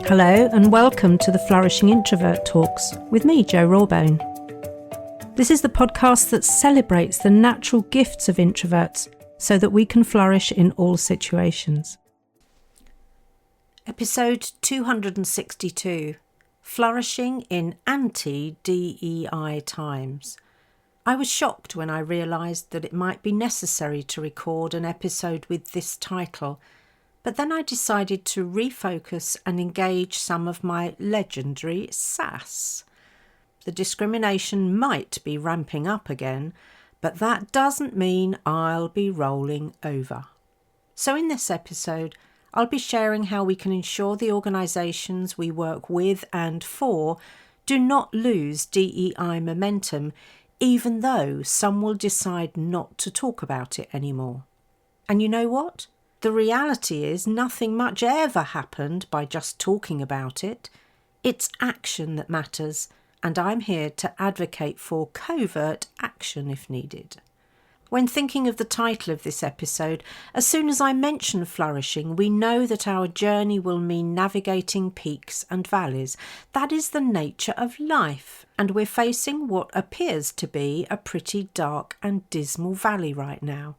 Hello and welcome to the Flourishing Introvert Talks with me, Jo Rawbone. This is the podcast that celebrates the natural gifts of introverts so that we can flourish in all situations. Episode 262, Flourishing in Anti-DEI Times. I was shocked when I realised that it might be necessary to record an episode with this title, but then I decided to refocus and engage some of my legendary sass. The discrimination might be ramping up again, but that doesn't mean I'll be rolling over. So in this episode, I'll be sharing how we can ensure the organisations we work with and for do not lose DEI momentum, even though some will decide not to talk about it anymore. And you know what? The reality is nothing much ever happened by just talking about it. It's action that matters, and I'm here to advocate for covert action if needed. When thinking of the title of this episode, as soon as I mention flourishing, we know that our journey will mean navigating peaks and valleys. That is the nature of life, and we're facing what appears to be a pretty dark and dismal valley right now.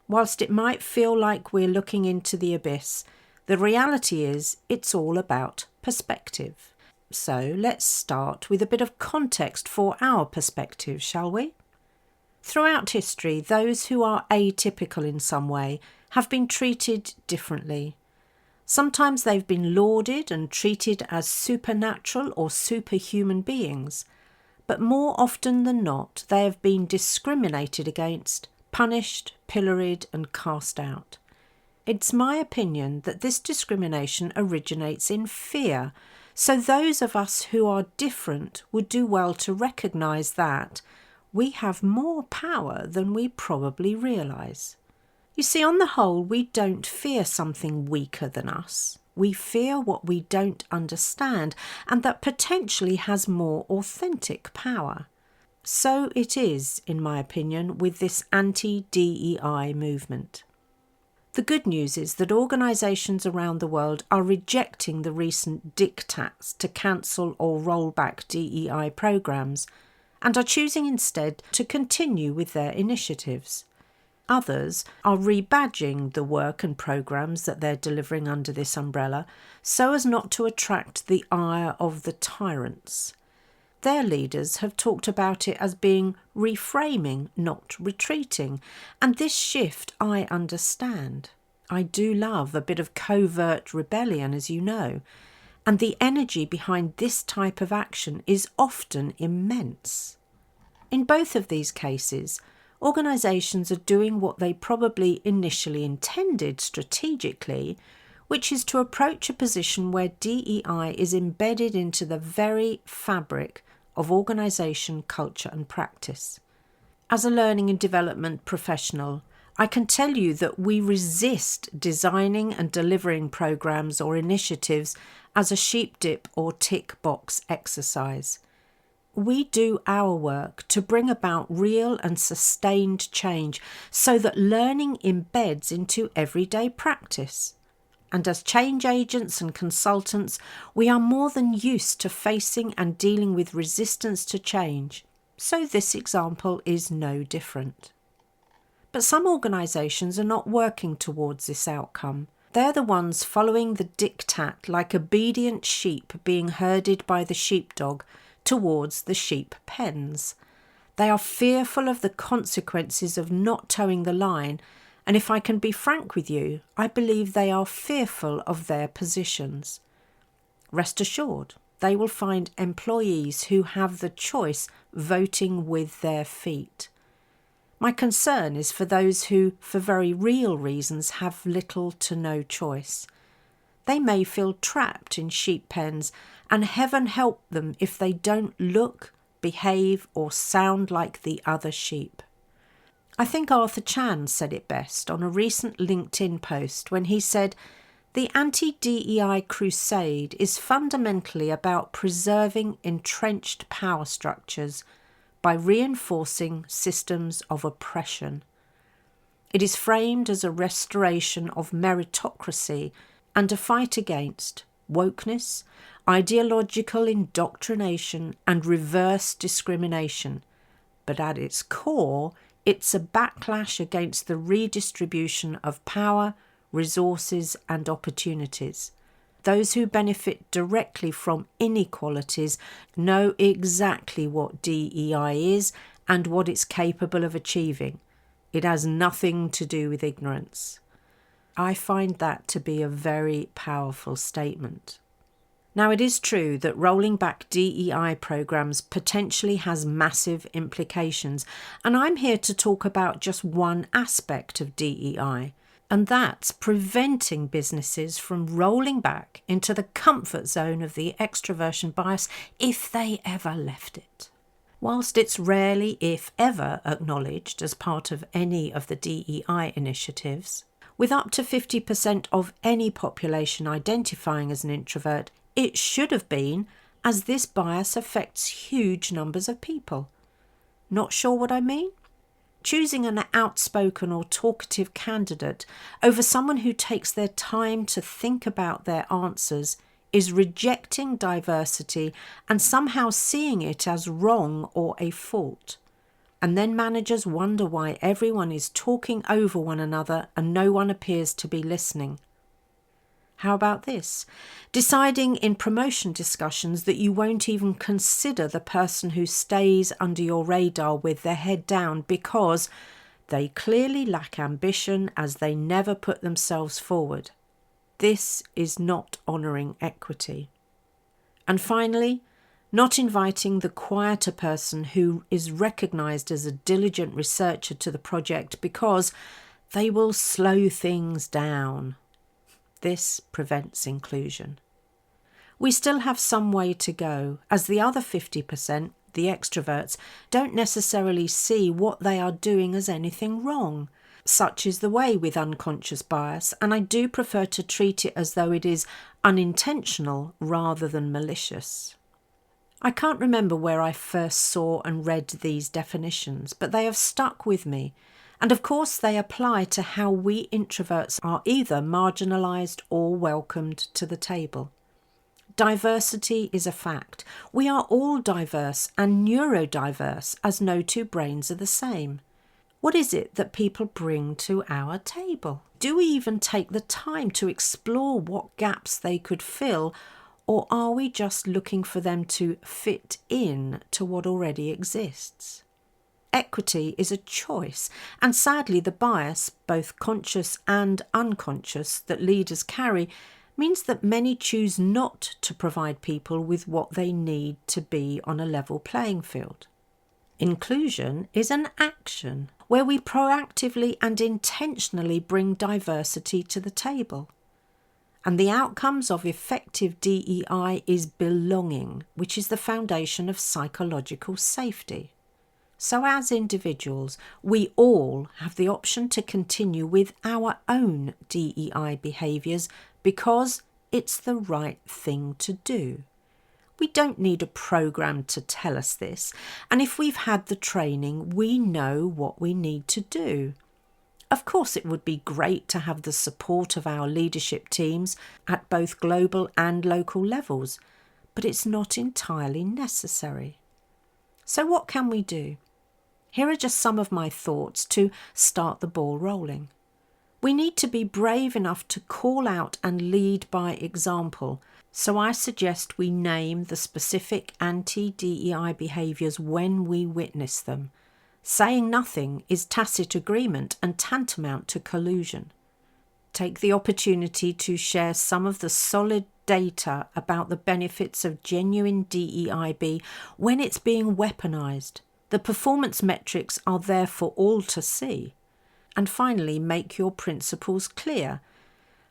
Whilst it might feel like we're looking into the abyss, the reality is it's all about perspective. So let's start with a bit of context for our perspective, shall we? Throughout history, those who are atypical in some way have been treated differently. Sometimes they've been lauded and treated as supernatural or superhuman beings, but more often than not, they have been discriminated against, punished, pilloried and cast out. It's my opinion that this discrimination originates in fear, so those of us who are different would do well to recognise that we have more power than we probably realise. You see, on the whole, we don't fear something weaker than us. We fear what we don't understand and that potentially has more authentic power. So it is, in my opinion, with this anti-DEI movement. The good news is that organisations around the world are rejecting the recent diktats to cancel or roll back DEI programmes and are choosing instead to continue with their initiatives. Others are rebadging the work and programmes that they're delivering under this umbrella so as not to attract the ire of the tyrants. Their leaders have talked about it as being reframing, not retreating, and this shift I understand. I do love a bit of covert rebellion, as you know, and the energy behind this type of action is often immense. In both of these cases, organisations are doing what they probably initially intended strategically, which is to approach a position where DEI is embedded into the very fabric of organisation, culture and practice. As a learning and development professional, I can tell you that we resist designing and delivering programmes or initiatives as a sheep dip or tick box exercise. We do our work to bring about real and sustained change so that learning embeds into everyday practice. And as change agents and consultants, we are more than used to facing and dealing with resistance to change, so this example is no different. But some organisations are not working towards this outcome. They're the ones following the diktat like obedient sheep being herded by the sheepdog towards the sheep pens. They are fearful of the consequences of not towing the line, and if I can be frank with you, I believe they are fearful of their positions. Rest assured, they will find employees who have the choice voting with their feet. My concern is for those who, for very real reasons, have little to no choice. They may feel trapped in sheep pens, and heaven help them if they don't look, behave or sound like the other sheep. I think Arthur Chan said it best on a recent LinkedIn post when he said, "The anti-DEI crusade is fundamentally about preserving entrenched power structures by reinforcing systems of oppression. It is framed as a restoration of meritocracy and a fight against, wokeness, ideological indoctrination, and reverse discrimination. But at its core, it's a backlash against the redistribution of power, resources, and opportunities. Those who benefit directly from inequalities know exactly what DEI is and what it's capable of achieving. It has nothing to do with ignorance. I find that to be a very powerful statement. Now, it is true that rolling back DEI programs potentially has massive implications, and I'm here to talk about just one aspect of DEI, and that's preventing businesses from rolling back into the comfort zone of the extroversion bias if they ever left it. Whilst it's rarely, if ever, acknowledged as part of any of the DEI initiatives, with up to 50% of any population identifying as an introvert, it should have been, as this bias affects huge numbers of people. Not sure what I mean? Choosing an outspoken or talkative candidate over someone who takes their time to think about their answers is rejecting diversity and somehow seeing it as wrong or a fault. And then managers wonder why everyone is talking over one another and no one appears to be listening. How about this? Deciding in promotion discussions that you won't even consider the person who stays under your radar with their head down because they clearly lack ambition as they never put themselves forward. This is not honouring equity. And finally, not inviting the quieter person who is recognised as a diligent researcher to the project because they will slow things down. This prevents inclusion. We still have some way to go, as the other 50%, the extroverts, don't necessarily see what they are doing as anything wrong. Such is the way with unconscious bias, and I do prefer to treat it as though it is unintentional rather than malicious. I can't remember where I first saw and read these definitions, but they have stuck with me. And of course they apply to how we introverts are either marginalised or welcomed to the table. Diversity is a fact. We are all diverse and neurodiverse, as no two brains are the same. What is it that people bring to our table? Do we even take the time to explore what gaps they could fill, or are we just looking for them to fit in to what already exists? Equity is a choice, and sadly the bias, both conscious and unconscious, that leaders carry means that many choose not to provide people with what they need to be on a level playing field. Inclusion is an action where we proactively and intentionally bring diversity to the table. And the outcomes of effective DEI is belonging, which is the foundation of psychological safety. So as individuals, we all have the option to continue with our own DEI behaviours because it's the right thing to do. We don't need a programme to tell us this, and if we've had the training, we know what we need to do. Of course, it would be great to have the support of our leadership teams at both global and local levels, but it's not entirely necessary. So what can we do? Here are just some of my thoughts to start the ball rolling. We need to be brave enough to call out and lead by example, so I suggest we name the specific anti-DEI behaviours when we witness them. Saying nothing is tacit agreement and tantamount to collusion. Take the opportunity to share some of the solid data about the benefits of genuine DEIB when it's being weaponised. The performance metrics are there for all to see. And finally, make your principles clear.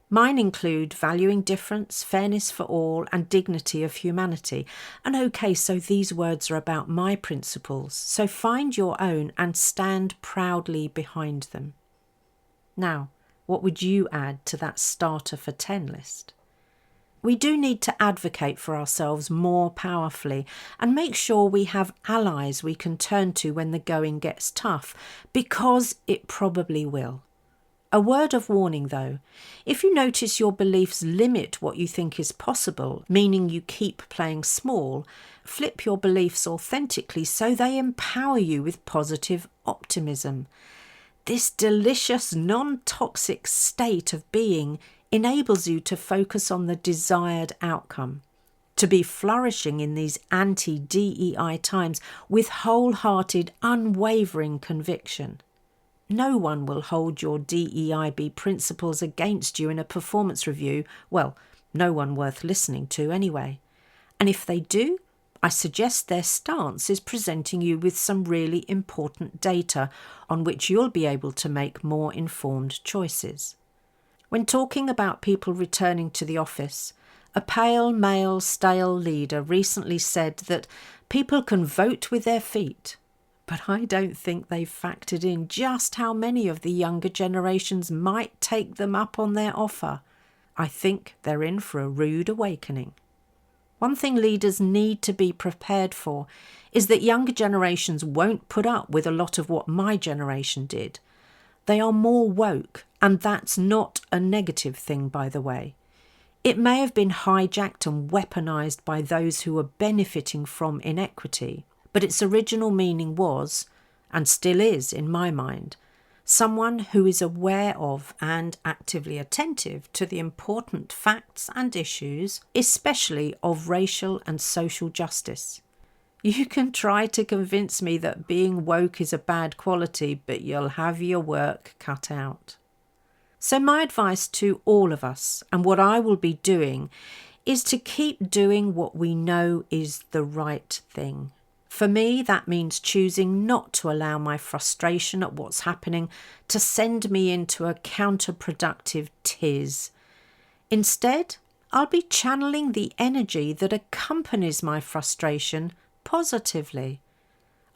Mine include valuing difference, fairness for all, and dignity of humanity. And okay, so these words are about my principles, so find your own and stand proudly behind them. Now, what would you add to that starter for 10 list? We do need to advocate for ourselves more powerfully and make sure we have allies we can turn to when the going gets tough, because it probably will. A word of warning though, if you notice your beliefs limit what you think is possible, meaning you keep playing small, flip your beliefs authentically so they empower you with positive optimism. This delicious, non-toxic state of being enables you to focus on the desired outcome, to be flourishing in these anti-DEI times with wholehearted, unwavering conviction. No one will hold your DEIB principles against you in a performance review. Well, no one worth listening to anyway. And if they do, I suggest their stance is presenting you with some really important data on which you'll be able to make more informed choices. When talking about people returning to the office, a pale, male, stale leader recently said that people can vote with their feet. But I don't think they've factored in just how many of the younger generations might take them up on their offer. I think they're in for a rude awakening. One thing leaders need to be prepared for is that younger generations won't put up with a lot of what my generation did. They are more woke, and that's not a negative thing, by the way. It may have been hijacked and weaponised by those who were benefiting from inequity, but its original meaning was, and still is in my mind, someone who is aware of and actively attentive to the important facts and issues, especially of racial and social justice. You can try to convince me that being woke is a bad quality, but you'll have your work cut out. So my advice to all of us, and what I will be doing, is to keep doing what we know is the right thing. For me, that means choosing not to allow my frustration at what's happening to send me into a counterproductive tiz. Instead, I'll be channeling the energy that accompanies my frustration positively.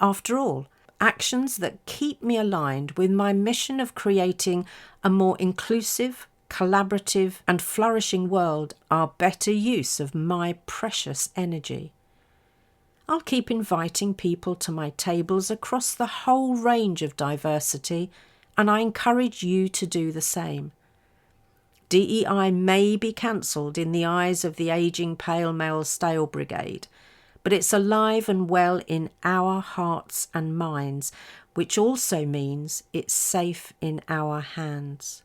After all, actions that keep me aligned with my mission of creating a more inclusive, collaborative and flourishing world are better use of my precious energy. I'll keep inviting people to my tables across the whole range of diversity, and I encourage you to do the same. DEI may be cancelled in the eyes of the ageing pale male stale brigade, but it's alive and well in our hearts and minds, which also means it's safe in our hands.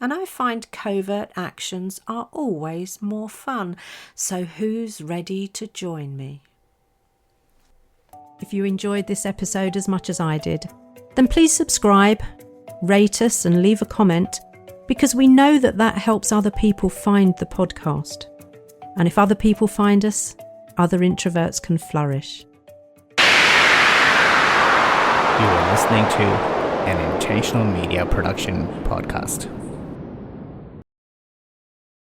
And I find covert actions are always more fun, so who's ready to join me? If you enjoyed this episode as much as I did, then please subscribe, rate us and leave a comment, because we know that helps other people find the podcast. And if other people find us, other introverts can flourish. You are listening to an Intentional Media Production podcast.